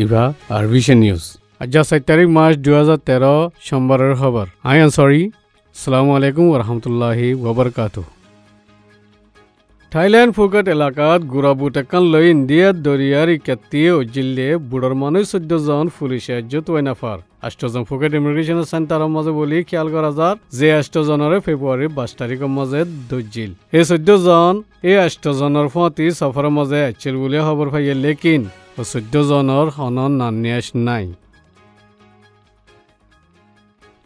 Eva আরভিশন news আজ 7 তারিখ March 2013 সোমবারের খবর আই এম সরি আসসালামু আলাইকুম ওয়া রাহমাতুল্লাহি ওয়া বারাকাতুহু থাইল্যান্ড ফুকেট এলাকাত গুড়াবুটেকান লৈ ইন্ডিয়াত দরিয়ার ইকাত্তি জিল্লে বুড়ার মানুষ 14 জন পুলিশে জুতোয় নাফার 8 জন ফুকেট ইমিগ্রেশন সেন্টারের মাঝে বলি খেয়াল করা যার যে 8 জনের ফেব্রুয়ারি 22 তারিখের মাঝে দজিল এই 14 জন এই 8 জনের ফতি সফরের মাঝে আছিল বলে খবর পাইয়ে লেকিন 14 জনের হনন নানিয়াস নাই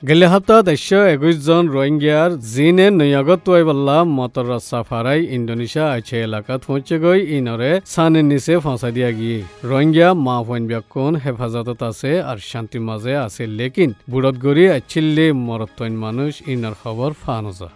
গেলে সপ্তাহত 121 জন রোহিঙ্গিয়ার জিনে নয়াগত তোয়াইবাল্লা মটর সাফারাই ইন্দোনেশিয়া আছে এলাকাত পৌঁছে গই ইনরে সানের নিচে ফাঁসা দিয়া গিয়ে রোহিঙ্গিয়া মা ফোন ব্যাকুন হেফাজতত আছে আর শান্তির মাঝে আছে লেকিন বুড়ত গড়ি আছিল্লে মরত্তইন মানুষ ইনার খবর ফানজা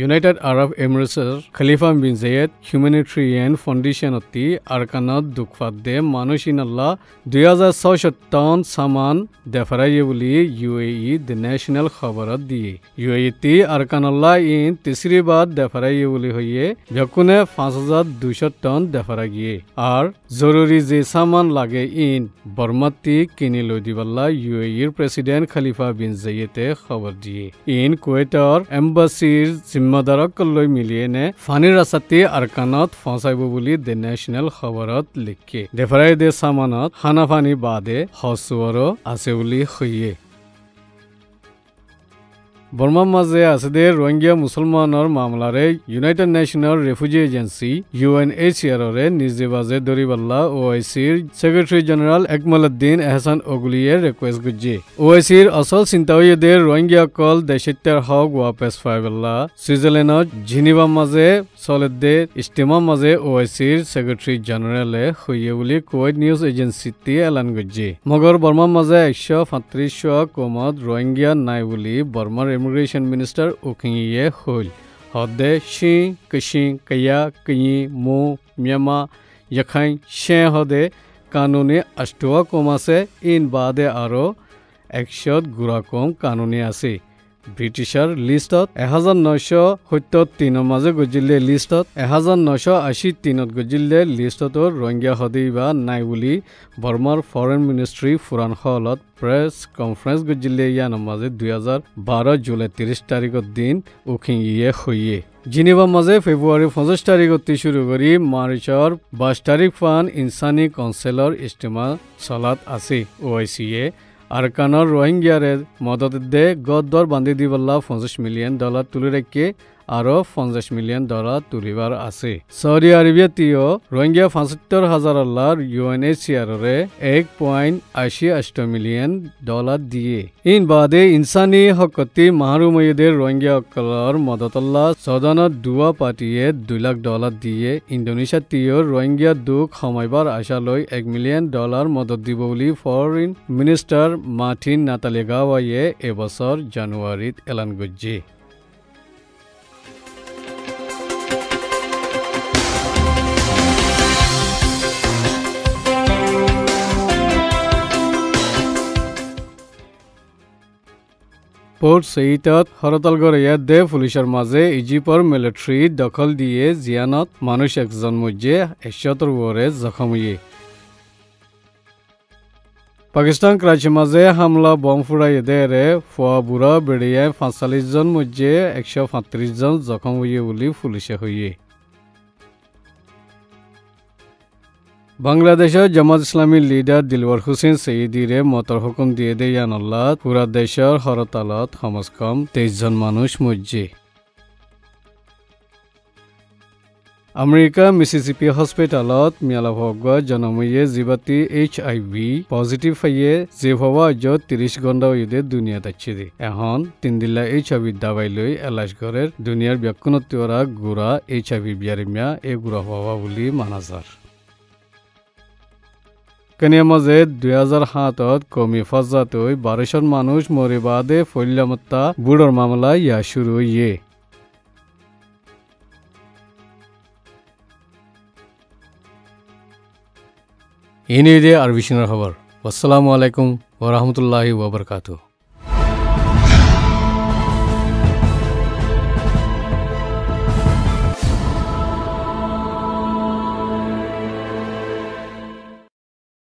ইউনাইটেড আরব এমিরেটসের খলিফা বিন জায়েদ হিউম্যানিটেরিয়ান ফাউন্ডেশন অতি আরকানত দুঃখফাত দে মানুষ ইনাল্লাহ 2600 টন সামান দেফারাইয়ে বলি ইউএই দ্য ন্যাশনাল খবরত দিয়ে ইউএই তি আরকানাল্লাহ ইন তিসরি বাদ দেফারাইয়ে বলি হইয়ে যকুনে 5200 টন দেফারা গিয়ে আর জরুরি যে সামান লাগে ইন বর্মাতি কিনে লই দিবাল্লা ইউএইর প্রেসিডেন্ট খলিফা বিন জায়েদে খবর দিয়ে ইন কুয়েটর এম্বাসির জিম্মাদারক লৈ মিলিয়ে নে ফানির রাস্তাতে আরকানত ফসাইব বলি দ্য ন্যাশনাল খবরত লিখে দেফারাই দে সামানত খানা ফানি বাদে হসুয়ারও আছে বলি হইয়ে বর্মার মাঝে আছে দে রোহিঙ্গিয়া মুসলমানের মামলারে ইউনাইটেড নেশনের রেফিউজি এজেন্সি UNHCR-রে নিজে বাজে দরিবাল্লা ওআইসির সেক্রেটারি জেনারেল একমালউদ্দিন এহসান ওগুলিয়ে রিকোয়েস্ট গুজি ওআইসির আসল চিন্তা হইয়ে দে রোহিঙ্গিয়া কল দেশিত্যার হক ওয়াপেস পাইবাল্লা সুইজারল্যান্ডত জিনিভার মাঝে চলেত দে ইস্তেমার মাঝে ওআইসির সেক্রেটারি জেনারেলে হইয়ে বলি কুয়েত নিউজ এজেন্সিতে এলান গুজি মগর বর্মার মাঝে 135 কমত রোহিঙ্গিয়া নাই বলি বর্মার ইমিগ্রেশন মিনিস্টার উকিয়ে হল হদে শি কশি কয়া কই মো মিয়ামা यखाई शे हदे कानूनी अष्टवा कम आसे इन बादे आरो 100 गुरा कम कानूनी आसे ব্রিটিশার লিস্টত 1973 মাঝে গজিলে লিস্টত 1983 গজিলে লিস্টত রোহিঙ্গা হদিবা নাই বুলি বর্মার ফরেন মিনিস্ট্রি ফুরান হলত প্রেস কনফারেন্স গজিলে ইয়ান মাঝে 2012 জুলাই 30 তাৰিখৰ দিন উখিয়ে হইয়ে জিনিভা মাঝে ফেব্রুয়ারি 25 তারিখতে শুরু করি মার্চর 22 তারিখ ফান ইনসানি কাউন্সিলর ইজতেমা চলাত আছে ওআইসিয়ে আরকানর রোহিঙ্গিয়ারে মদত দে গদ্দর বান্ধি দিবল্লা $50 মিলিয়ন তুলি রেখে আরো $50 মিলিয়ন তুলিবার আছে সৌদি আরবিয়া তিও রোহিঙ্গিয়া ৭৫,০০০ UNHCR-রে $1.88 মিলিয়ন দিয়ে ইন বাদে ইনসানি হকতি মাহরুময়দের রোহিঙ্গিয়া অকলর মদতল্লা সদনত দুয়া পার্টিয়ে $2 লাখ দিয়ে ইন্দোনেশিয়া তিও রোহিঙ্গিয়া দুঃখ সময়বার আশা লৈ $1 মিলিয়ন মদত দিব বুলি ফরেন মিনিস্টার মার্টিন নাতালেগাওয়ায়ে এবছর জানুয়ারিত এলান গজ্জে পোর্ট সৈয়দত হরতালগড় দে পুলিশের মাঝে ইজিপ্টর মিলিটারি দখল দিয়ে জিয়ানত মানুষ একজন মধ্যে 170 ওরে জখম হয়ে পাকিস্তান করাচির মাঝে হামলা বম ফুরাই দেরে ফুয়া বুড়া বেড়িয়ে 45 জন মধ্যে 135 জন জখম হয়ে বলি পুলিশে হইয়ে বাংলাদেশের জামাত ইসলামী লিডার দিলওয়ার হুসেন সঈদিরে মতর হুকুম দিয়ে দে ইয়ানল্লাহ পুরা দেশের হরতালত কমস কম 23 জন মানুষ মজ্জে আমেরিকা মিসিসিপি হসপিটালত মিয়ালাভগ জনময়ে জিবাতি HIV পজিটিভ হইয়ে যে হওয়া আজ 30 ঘন্টা হইতে দুনিয়াত আছে দে এখন 3 দিলা HIV দাবাই লৈ এলাশ ঘরের দুনিয়ার ব্যাকুণত্বরা গুড়া HIV বিয়ারিমিয়া এ গুড়া হওয়া বলি মানাজার কেনিয়া মাঝে 2007 কমি ফজাতই 1200 মানুষ মরে বাদে ফৈল্যামত্তা বুড়োর মামলা ইয়া শুরু ইয়ে ইনি দে আরবিশনের খবর আসসালামু আলাইকুম ওয়া রাহমাতুল্লাহি ওয়া বারাকাতুহু